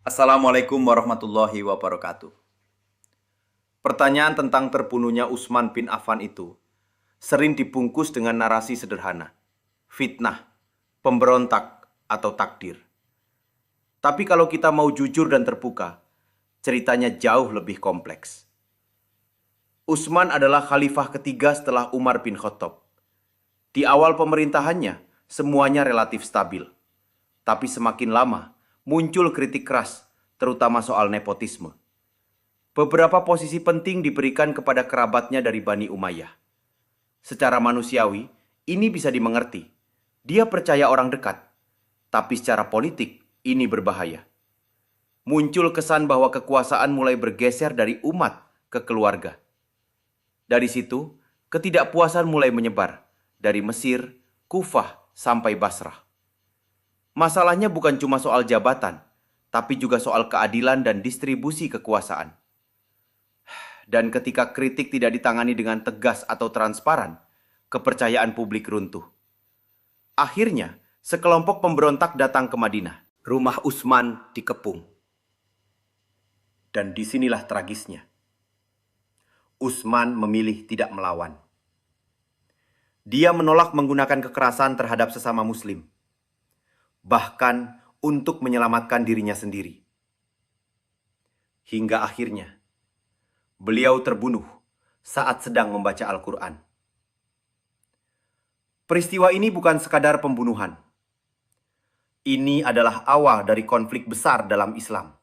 Assalamualaikum warahmatullahi wabarakatuh. Pertanyaan tentang terbunuhnya Utsman bin Affan itu sering dibungkus dengan narasi sederhana, fitnah, pemberontak, atau takdir. Tapi kalau kita mau jujur dan terbuka, ceritanya jauh lebih kompleks. Utsman adalah khalifah ketiga setelah Umar bin Khattab. Di awal pemerintahannya, semuanya relatif stabil. Tapi semakin lama, muncul kritik keras, terutama soal nepotisme. Beberapa posisi penting diberikan kepada kerabatnya dari Bani Umayyah. Secara manusiawi, ini bisa dimengerti. Dia percaya orang dekat, tapi secara politik, ini berbahaya. Muncul kesan bahwa kekuasaan mulai bergeser dari umat ke keluarga. Dari situ, ketidakpuasan mulai menyebar, dari Mesir, Kufah, sampai Basrah. Masalahnya bukan cuma soal jabatan, tapi juga soal keadilan dan distribusi kekuasaan. Dan ketika kritik tidak ditangani dengan tegas atau transparan, kepercayaan publik runtuh. Akhirnya, sekelompok pemberontak datang ke Madinah. Rumah Utsman dikepung. Dan disinilah tragisnya. Utsman memilih tidak melawan. Dia menolak menggunakan kekerasan terhadap sesama muslim. Bahkan untuk menyelamatkan dirinya sendiri. Hingga akhirnya, beliau terbunuh saat sedang membaca Al-Quran. Peristiwa ini bukan sekadar pembunuhan. Ini adalah awal dari konflik besar dalam Islam,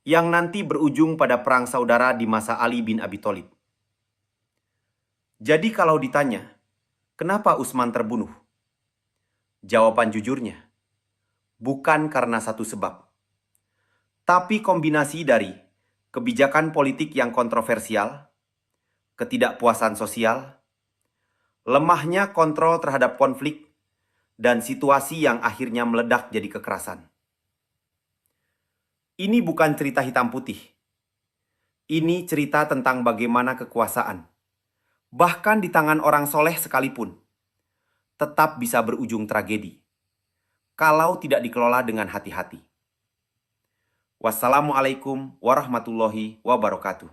yang nanti berujung pada perang saudara di masa Ali bin Abi Thalib. Jadi kalau ditanya, kenapa Utsman terbunuh? Jawaban jujurnya, bukan karena satu sebab, tapi kombinasi dari kebijakan politik yang kontroversial, ketidakpuasan sosial, lemahnya kontrol terhadap konflik, dan situasi yang akhirnya meledak jadi kekerasan. Ini bukan cerita hitam putih. Ini cerita tentang bagaimana kekuasaan, bahkan di tangan orang soleh sekalipun, tetap bisa berujung tragedi kalau tidak dikelola dengan hati-hati. Wassalamualaikum warahmatullahi wabarakatuh.